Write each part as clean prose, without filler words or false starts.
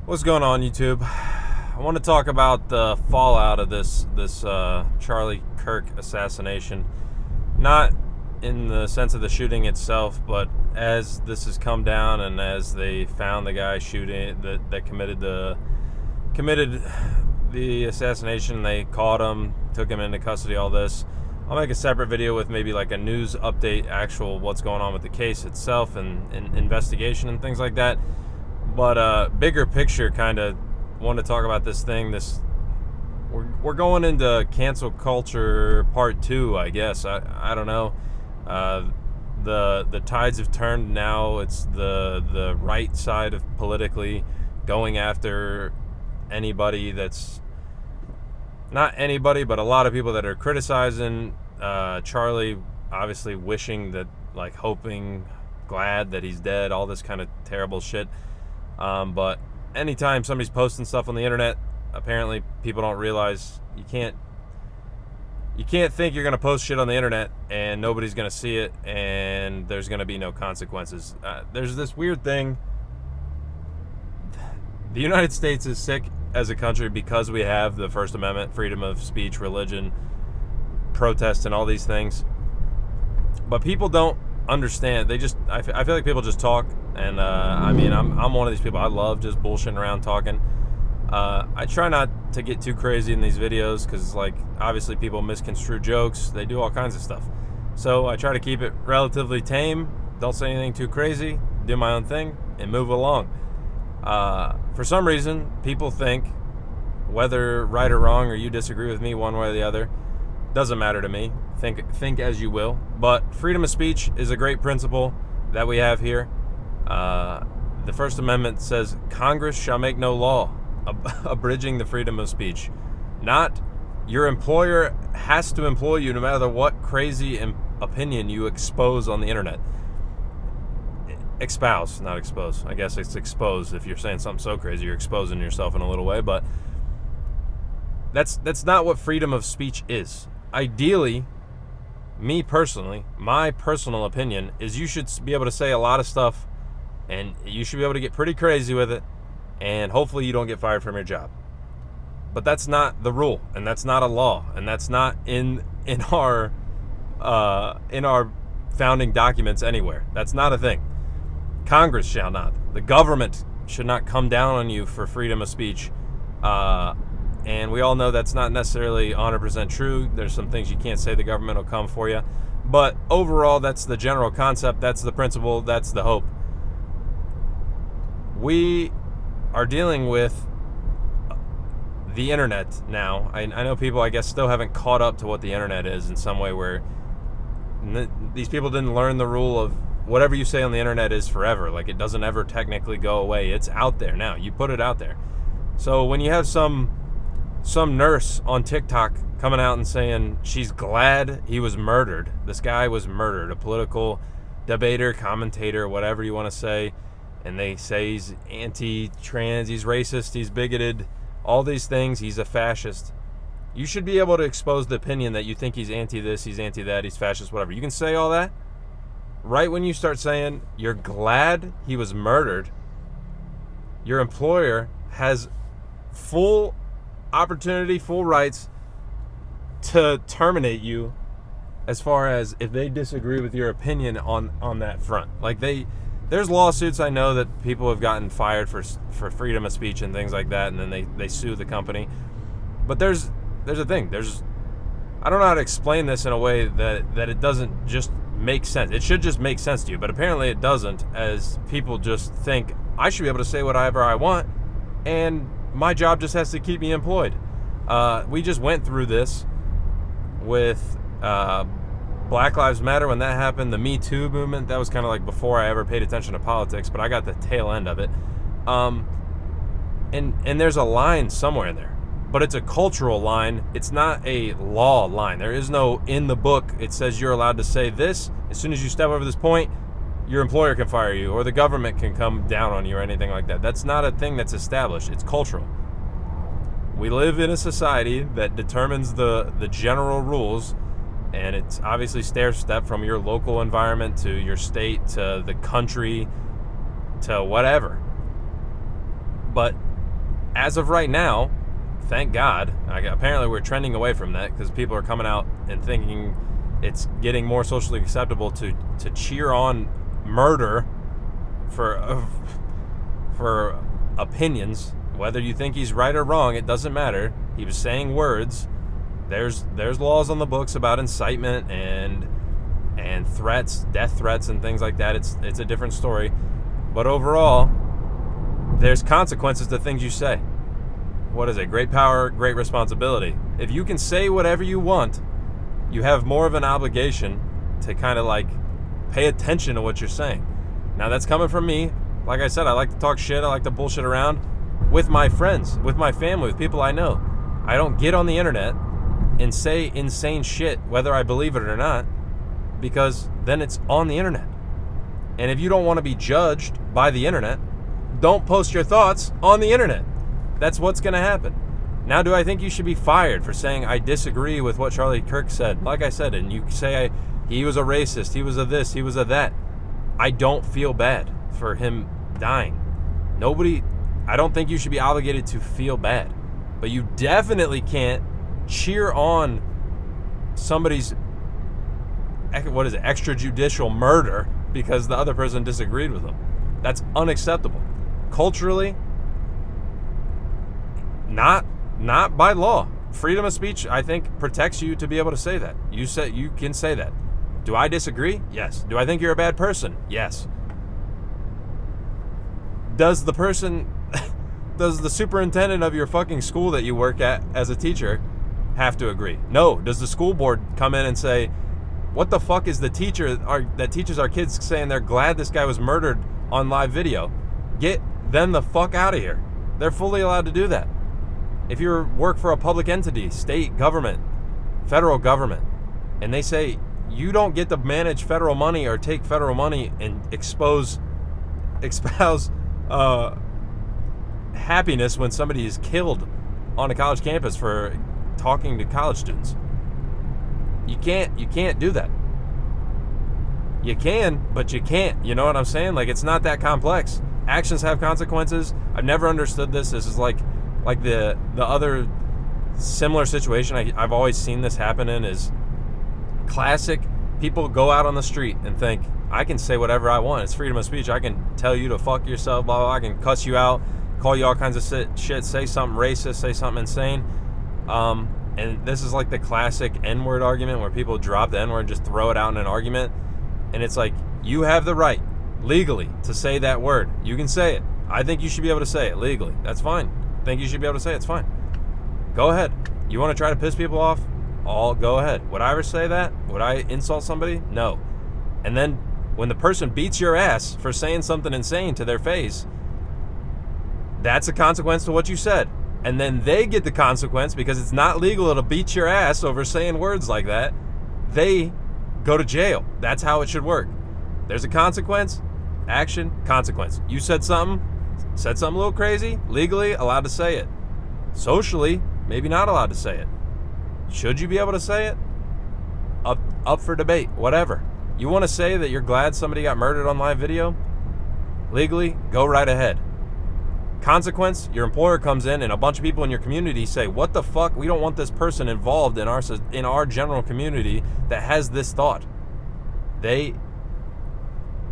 What's going on, YouTube? I want to talk about the fallout of this Charlie Kirk assassination. Not in the sense of the shooting itself, but as this has come down and as they found the guy shooting that committed the assassination, they caught him, took him into custody. All this, I'll make a separate video with maybe like a news update, actual what's going on with the case itself and investigation and things like that. But bigger picture, kind of want to talk about this thing. We're going into cancel culture part 2, I guess. I don't know. The tides have turned now. It's the right side of politically going after anybody that's not anybody, but a lot of people that are criticizing Charlie, obviously wishing that, like, hoping, glad that he's dead, all this kind of terrible shit. But anytime somebody's posting stuff on the internet, apparently people don't realize you can't think you're going to post shit on the internet and nobody's going to see it and there's going to be no consequences. There's this weird thing. The United States is sick as a country because we have the First Amendment, freedom of speech, religion, protest, and all these things. But people don't understand. I feel like people just talk, and I'm one of these people. I love just bullshitting around, talking. I try not to get too crazy in these videos because, like, obviously people misconstrue jokes. They do all kinds of stuff. So I try to keep it relatively tame. Don't say anything too crazy. Do my own thing and move along. For some reason, people think, whether right or wrong, or you disagree with me one way or the other, doesn't matter to me. Think as you will. But freedom of speech is a great principle that we have here. The First Amendment says Congress shall make no law abridging the freedom of speech. Not your employer has to employ you no matter what crazy opinion you expose on the internet. Espouse, not expose. I guess it's expose. If you're saying something so crazy, you're exposing yourself in a little way. But that's not what freedom of speech is. Ideally, me personally, my personal opinion is you should be able to say a lot of stuff and you should be able to get pretty crazy with it, and hopefully you don't get fired from your job. But that's not the rule, and that's not a law, and that's not in our founding documents anywhere. That's not a thing. Congress shall not. The government should not come down on you for freedom of speech. And we all know that's not necessarily 100% true. There's some things you can't say, the government will come for you. But overall, that's the general concept. That's the principle. That's the hope. We are dealing with the internet now. I know people, I guess, still haven't caught up to what the internet is in some way, where these people didn't learn the rule of whatever you say on the internet is forever. Like, it doesn't ever technically go away. It's out there now. You put it out there. So when you have some nurse on TikTok coming out and saying she's glad he was murdered. This guy was murdered, a political debater, commentator, whatever you want to say. And they say he's anti-trans, he's racist, he's bigoted, all these things, he's a fascist. You should be able to expose the opinion that you think he's anti-this, he's anti-that, he's fascist, whatever. You can say all that. Right when you start saying you're glad he was murdered, your employer has full opportunity, full rights to terminate you as far as if they disagree with your opinion on that front. Like, there's lawsuits, I know, that people have gotten fired for freedom of speech and things like that, and then they sue the company. But there's a thing. I don't know how to explain this in a way that it doesn't just make sense. It should just make sense to you, but apparently it doesn't, as people just think I should be able to say whatever I want, and my job just has to keep me employed. We just went through this with Black Lives Matter when that happened, the Me Too movement. That was kind of like before I ever paid attention to politics, but I got the tail end of it. And there's a line somewhere in there, but it's a cultural line. It's not a law line. There is no, in the book, it says you're allowed to say this. As soon as you step over this point, your employer can fire you, or the government can come down on you, or anything like that. That's not a thing that's established. It's cultural. We live in a society that determines the general rules, and it's obviously stair-step from your local environment to your state to the country to whatever. But as of right now, thank God, apparently we're trending away from that because people are coming out and thinking it's getting more socially acceptable to cheer on murder for opinions. Whether you think he's right or wrong, it doesn't matter. He was saying words. There's laws on the books about incitement and threats, death threats and things like that. It's a different story. But overall, there's consequences to things you say. What is it? Great power, great responsibility. If you can say whatever you want, you have more of an obligation to kind of like pay attention to what you're saying. Now that's coming from me. Like I said, I like to talk shit. I like to bullshit around with my friends, with my family, with people I know. I don't get on the internet and say insane shit, whether I believe it or not, because then it's on the internet. And if you don't want to be judged by the internet, don't post your thoughts on the internet. That's what's going to happen. Now, do I think you should be fired for saying I disagree with what Charlie Kirk said? Like I said, and you say he was a racist, he was a this, he was a that. I don't feel bad for him dying. I don't think you should be obligated to feel bad. But you definitely can't cheer on somebody's, extrajudicial murder because the other person disagreed with them. That's unacceptable. Culturally, not by law. Freedom of speech, I think, protects you to be able to say that. You can say that. Do I disagree? Yes. Do I think you're a bad person? Yes. Does the superintendent of your fucking school that you work at as a teacher have to agree? No. Does the school board come in and say, what the fuck is the teacher that teaches our kids saying they're glad this guy was murdered on live video? Get them the fuck out of here. They're fully allowed to do that. If you work for a public entity, state government, federal government, and they say you don't get to manage federal money or take federal money and espouse happiness when somebody is killed on a college campus for talking to college students. You can't do that. You can, but you can't. You know what I'm saying? Like, it's not that complex. Actions have consequences. I've never understood this. This is like the other similar situation I've always seen this happen in is classic. People go out on the street and think, I can say whatever I want. It's freedom of speech. I can tell you to fuck yourself, blah, blah, blah. I can cuss you out, call you all kinds of shit, say something racist, say something insane. And this is like the classic N-word argument where people drop the N-word and just throw it out in an argument. And it's like, you have the right, legally, to say that word. You can say it. I think you should be able to say it legally. That's fine. Think you should be able to say it. It's fine. Go ahead. You want to try to piss people off? Go ahead. Would I ever say that? Would I insult somebody? No. And then when the person beats your ass for saying something insane to their face, that's a consequence to what you said. And then they get the consequence because it's not legal to beat your ass over saying words like that. They go to jail. That's how it should work. There's a consequence, action, consequence. You said something a little crazy, legally allowed to say it. Socially, maybe not allowed to say it. Should you be able to say it? Up for debate, whatever. You want to say that you're glad somebody got murdered on live video? Legally, go right ahead. Consequence, your employer comes in and a bunch of people in your community say, what the fuck, we don't want this person involved in our general community that has this thought. They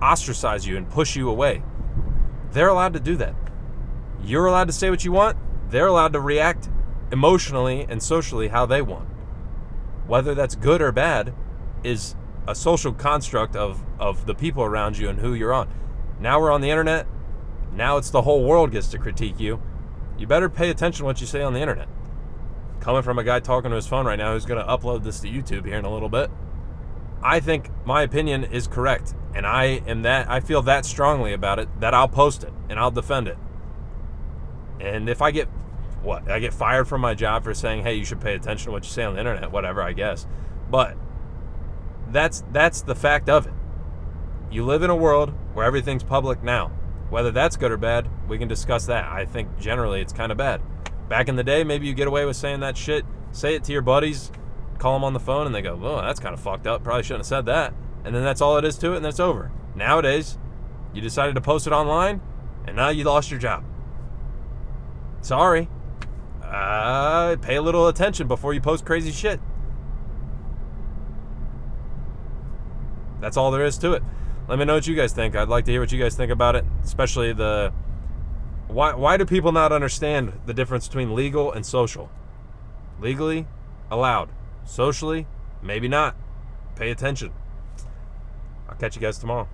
ostracize you and push you away. They're allowed to do that. You're allowed to say what you want. They're allowed to react emotionally and socially how they want. Whether that's good or bad is a social construct of the people around you and who you're on. Now we're on the internet. Now it's the whole world gets to critique you. You better pay attention to what you say on the internet. Coming from a guy talking to his phone right now who's going to upload this to YouTube here in a little bit. I think my opinion is correct, and I feel that strongly about it that I'll post it and I'll defend it. And if I get fired from my job for saying, hey, you should pay attention to what you say on the internet, whatever, I guess. But that's the fact of it. You live in a world where everything's public now. Whether that's good or bad, we can discuss that. I think generally it's kind of bad. Back in the day, maybe you get away with saying that shit. Say it to your buddies, call them on the phone, and they go, oh, that's kind of fucked up. Probably shouldn't have said that. And then that's all it is to it, and then it's over. Nowadays, you decided to post it online, and now you lost your job. Sorry. Pay a little attention before you post crazy shit. That's all there is to it. Let me know what you guys think. I'd like to hear what you guys think about it, especially the why do people not understand the difference between legal and social? Legally, allowed. Socially, maybe not. Pay attention. I'll catch you guys tomorrow.